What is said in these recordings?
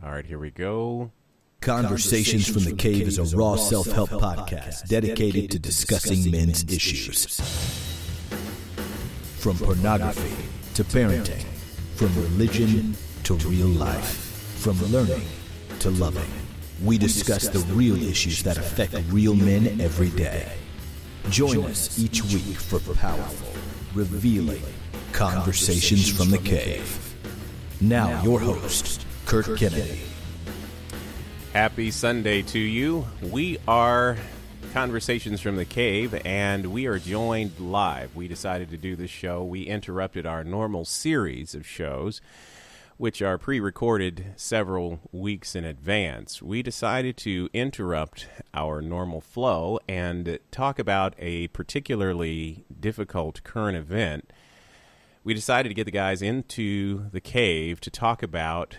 All right, here we go. Conversations from the Cave is a raw self-help podcast dedicated to discussing men's issues. From pornography to parenting, from religion to real life, from learning to loving. We discuss the real issues that affect real men every day. Join us each week for powerful, revealing Conversations from the Cave. Now your host, Kurt Kennedy. Happy Sunday to you. We are Conversations from the Cave, and we are joined live. We decided to do this show. We interrupted our normal series of shows, which are pre-recorded several weeks in advance. We decided to interrupt our normal flow and talk about a particularly difficult current event. We decided to get the guys into the cave to talk about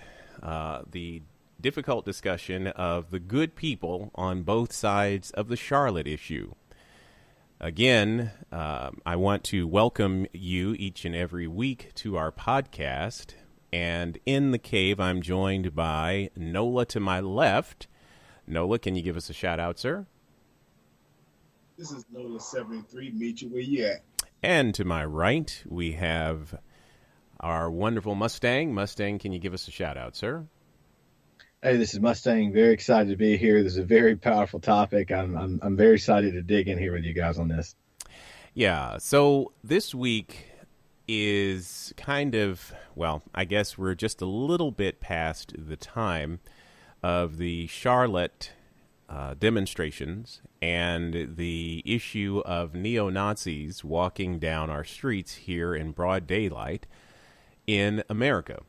the difficult discussion of the good people on both sides of the Charlotte issue. Again, I want to welcome you each and every week to our podcast. And in the cave, I'm joined by Nola to my left. Nola, can you give us a shout out, sir? This is Nola 73. Meet you where you at. And to my right, we have our wonderful Mustang. Mustang, can you give us a shout out, sir? Hey, this is Mustang. Very excited to be here. This is a very powerful topic. I'm very excited to dig in here with you guys on this. Yeah. So this week is kind of, well, I guess we're just a little bit past the time of the Charlotte demonstrations and the issue of neo-Nazis walking down our streets here in broad daylight in America.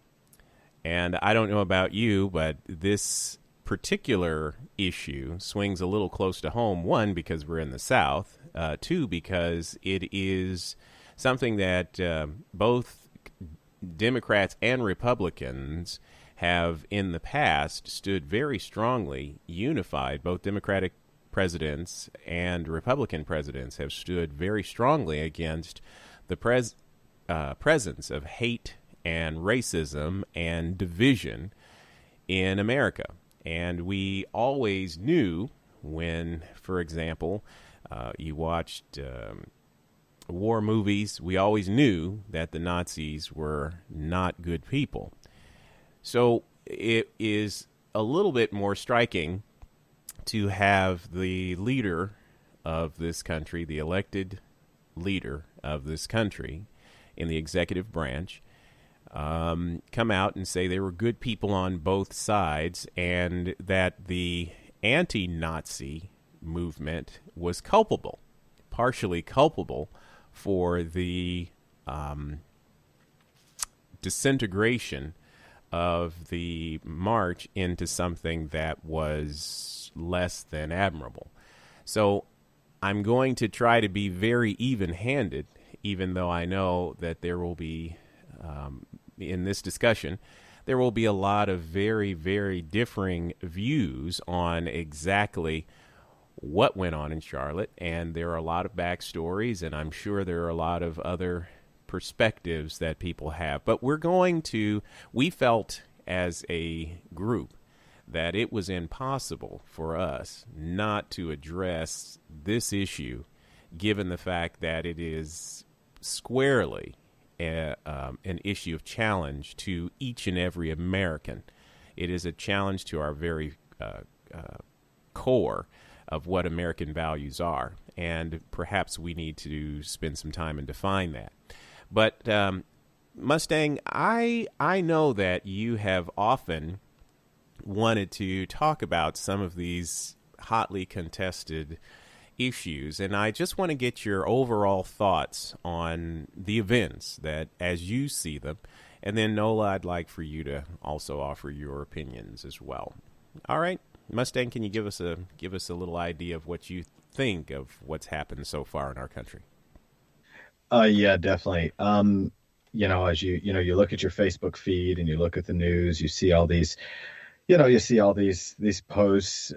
And I don't know about you, but this particular issue swings a little close to home. One, because we're in the South. Two, because it is something that both Democrats and Republicans have in the past stood very strongly unified. Both Democratic presidents and Republican presidents have stood very strongly against the presence of hate and racism and division in America. And we always knew when, for example, you watched war movies, we always knew that the Nazis were not good people. So it is a little bit more striking to have the leader of this country, the elected leader of this country in the executive branch, come out and say they were good people on both sides and that the anti-Nazi movement was culpable, partially culpable for the disintegration of the march into something that was less than admirable. So I'm going to try to be very even-handed, even though I know that there will be in this discussion, there will be a lot of very, very differing views on exactly what went on in Charlotte, and there are a lot of backstories, and I'm sure there are a lot of other perspectives that people have. But we felt as a group that it was impossible for us not to address this issue, given the fact that it is squarely an issue of challenge to each and every American. It is a challenge to our very core of what American values are, and perhaps we need to spend some time and define that. But Mustang, I know that you have often wanted to talk about some of these hotly contested issues, and I just want to get your overall thoughts on the events that as you see them, and then Nola, I'd like for you to also offer your opinions as well. All right, Mustang, can you give us a little idea of what you think of what's happened so far in our country? Yeah, definitely. As you look at your Facebook feed and you look at the news, you see all these posts,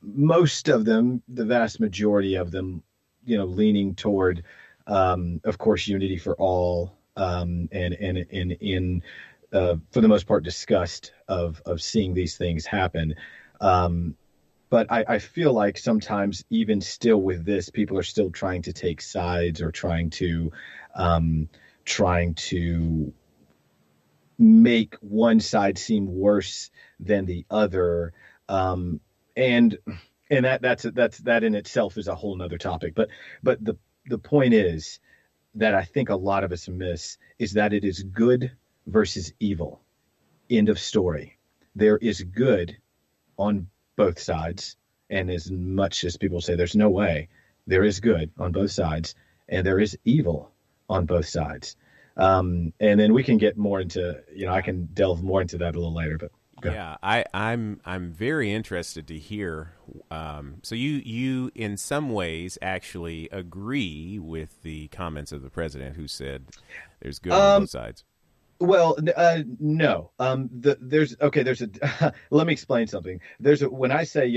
most of them, the vast majority of them, leaning toward, of course, unity for all, and in for the most part, disgust of seeing these things happen. But I feel like sometimes, even still with this, people are still trying to take sides or um, trying to make one side seem worse than the other. Um, and and that in itself is a whole nother topic. But the point is that I think a lot of us miss is that it is good versus evil. End of story. There is good on both sides. And as much as people say there's no way, there is good on both sides, and there is evil on both sides. And then we can get more into, I can delve more into that a little later, but go ahead. Yeah, I'm very interested to hear. So you in some ways actually agree with the comments of the president, who said there's good on Um, both sides. Well, no. There's a. Let me explain something. When I say,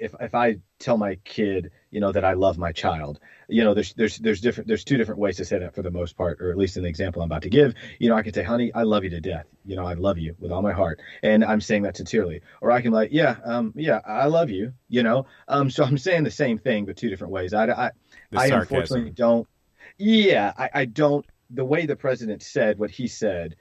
if I tell my kid, that I love my child, there's two different ways to say that for the most part, or at least in the example I'm about to give. I can say, honey, I love you to death. I love you with all my heart, and I'm saying that sincerely. Or I can like, yeah, I love you. So I'm saying the same thing, but two different ways. The I unfortunately sarcasm. don't. Yeah, I don't. The way the president said what he said,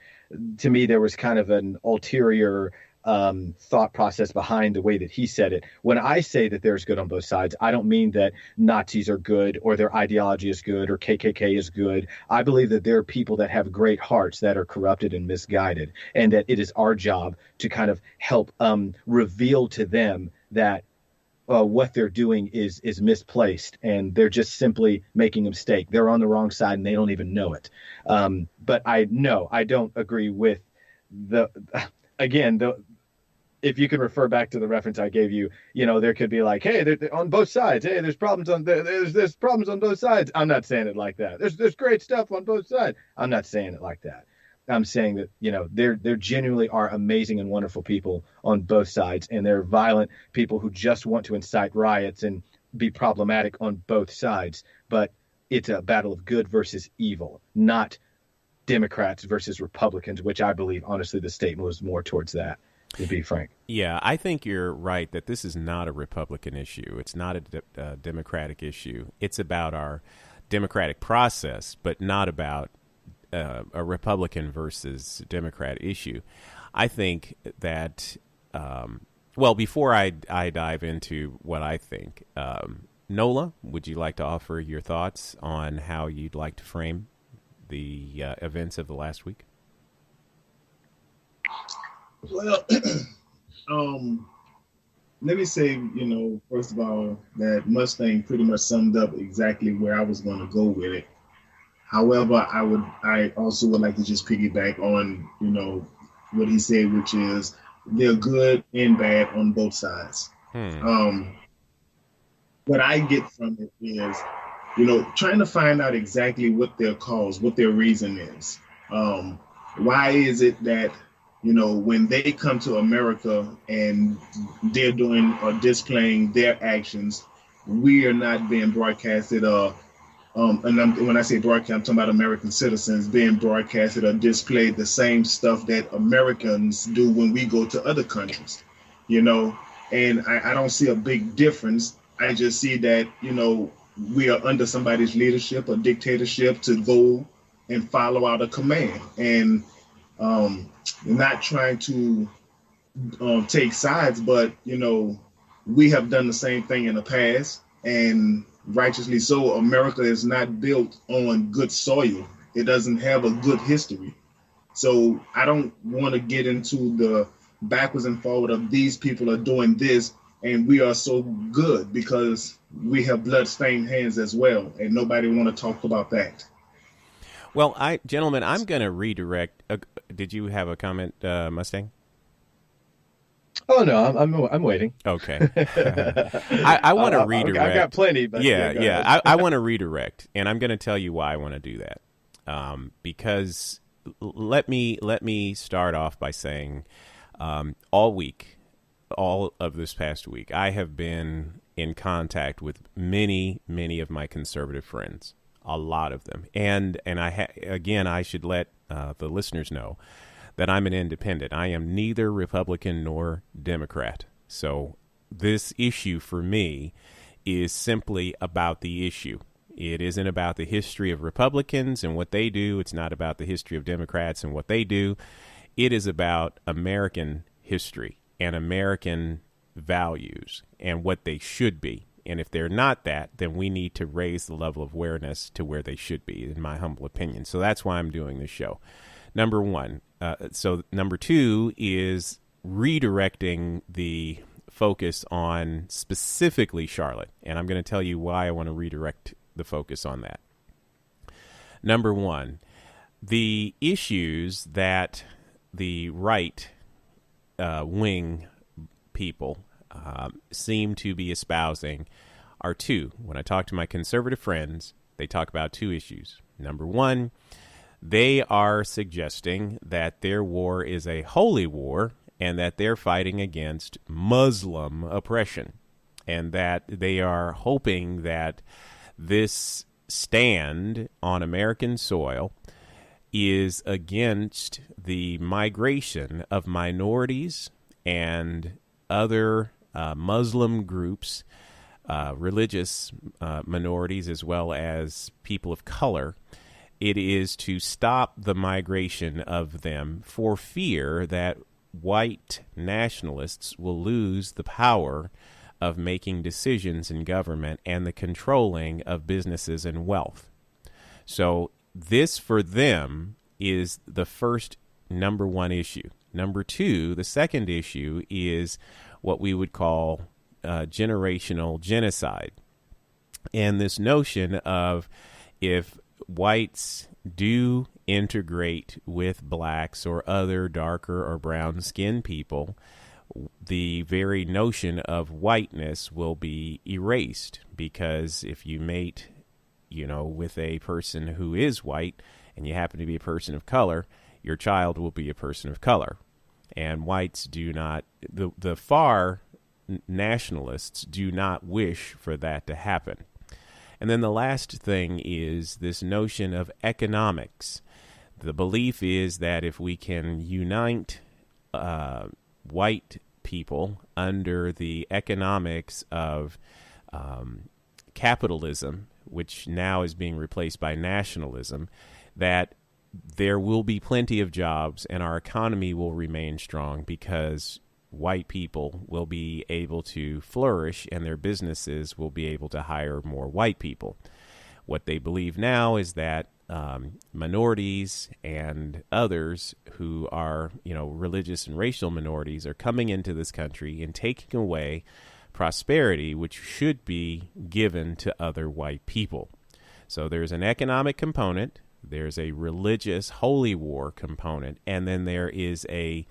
to me, there was kind of an ulterior thought process behind the way that he said it. When I say that there's good on both sides, I don't mean that Nazis are good or their ideology is good or KKK is good. I believe that there are people that have great hearts that are corrupted and misguided, and that it is our job to kind of help reveal to them that what they're doing is misplaced, and they're just simply making a mistake. They're on the wrong side and they don't even know it. But I don't agree with the again the if you can refer back to the reference I gave you, there could be like, hey, they're on both sides. Hey, there's problems there's problems on both sides. I'm not saying it like that. There's great stuff on both sides. I'm not saying it like that. I'm saying that there genuinely are amazing and wonderful people on both sides, and there are violent people who just want to incite riots and be problematic on both sides. But it's a battle of good versus evil, not Democrats versus Republicans, which I believe, honestly, the state moves more towards that, to be frank. Yeah, I think you're right that this is not a Republican issue. It's not a Democratic issue. It's about our democratic process, but not about a Republican versus Democrat issue. I think that, before I dive into what I think, Nola, would you like to offer your thoughts on how you'd like to frame the events of the last week? Well, let me say, first of all, that Mustang pretty much summed up exactly where I was going to go with it. However, I also would like to just piggyback on, what he said, which is they're good and bad on both sides. What I get from it is, trying to find out exactly what their cause, what their reason is. Why is it that, when they come to America and they're doing or displaying their actions, we are not being broadcasted when I say broadcast, I'm talking about American citizens being broadcasted or displayed the same stuff that Americans do when we go to other countries, and I don't see a big difference. I just see that, we are under somebody's leadership or dictatorship to go and follow out a command, and not trying to take sides, but, we have done the same thing in the past, and righteously so. America is not built on good soil. It doesn't have a good history. So I don't want to get into the backwards and forward of these people are doing this and we are so good, because we have blood-stained hands as well, and nobody want to talk about that. Well, gentlemen, I'm going to redirect. Did you have a comment, Mustang? Oh no, I'm waiting. Okay. I want to redirect. I've got plenty, but yeah. I want to redirect, and I'm going to tell you why I want to do that. Because let me start off by saying, all of this past week, I have been in contact with many of my conservative friends, a lot of them, and I should let the listeners know that I'm an independent. I am neither Republican nor Democrat. So this issue for me is simply about the issue. It isn't about the history of Republicans and what they do. It's not about the history of Democrats and what they do. It is about American history and American values and what they should be. And if they're not that, then we need to raise the level of awareness to where they should be, in my humble opinion. So that's why I'm doing this show. Number one. So number two is redirecting the focus on specifically Charlotte. And I'm going to tell you why I want to redirect the focus on that. Number one, the issues that the right wing people seem to be espousing are two. When I talk to my conservative friends, they talk about two issues. Number one, they are suggesting that their war is a holy war and that they're fighting against Muslim oppression, and that they are hoping that this stand on American soil is against the migration of minorities and other Muslim groups, religious minorities, as well as people of color. It is to stop the migration of them for fear that white nationalists will lose the power of making decisions in government and the controlling of businesses and wealth. So this, for them, is the first number one issue. Number two, the second issue is what we would call generational genocide. And this notion of if whites do integrate with blacks or other darker or brown skinned people, the very notion of whiteness will be erased, because if you mate, with a person who is white and you happen to be a person of color, your child will be a person of color. And whites do not, the far nationalists do not wish for that to happen. And then the last thing is this notion of economics. The belief is that if we can unite white people under the economics of capitalism, which now is being replaced by nationalism, that there will be plenty of jobs and our economy will remain strong, because white people will be able to flourish and their businesses will be able to hire more white people. What they believe now is that minorities and others who are, religious and racial minorities are coming into this country and taking away prosperity, which should be given to other white people. So there's an economic component, there's a religious holy war component, and then there is a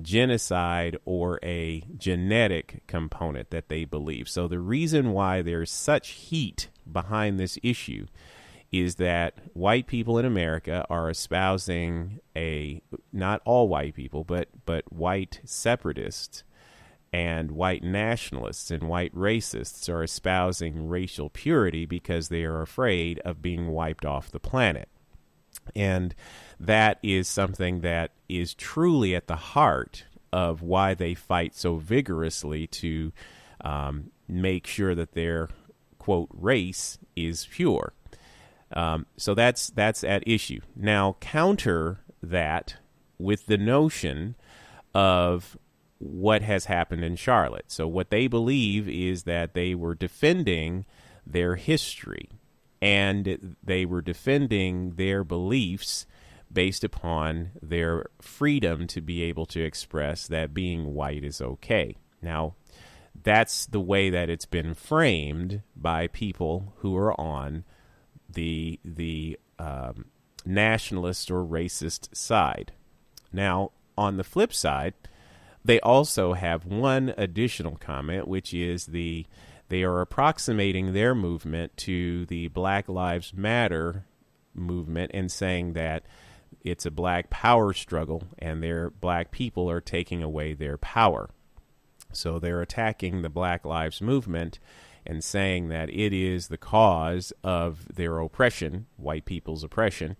genocide or a genetic component that they believe. So the reason why there's such heat behind this issue is that white people in America are espousing not all white people, but white separatists and white nationalists and white racists are espousing racial purity because they are afraid of being wiped off the planet. And that is something that is truly at the heart of why they fight so vigorously to make sure that their, quote, race is pure. So that's at issue. Now, counter that with the notion of what has happened in Charlotte. So what they believe is that they were defending their history, and they were defending their beliefs based upon their freedom to be able to express that being white is okay. Now, that's the way that it's been framed by people who are on the nationalist or racist side. Now, on the flip side, they also have one additional comment, which is they are approximating their movement to the Black Lives Matter movement and saying that it's a black power struggle and their black people are taking away their power. So they're attacking the Black Lives movement and saying that it is the cause of their oppression, white people's oppression.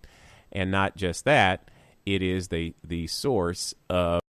And not just that, it is the source of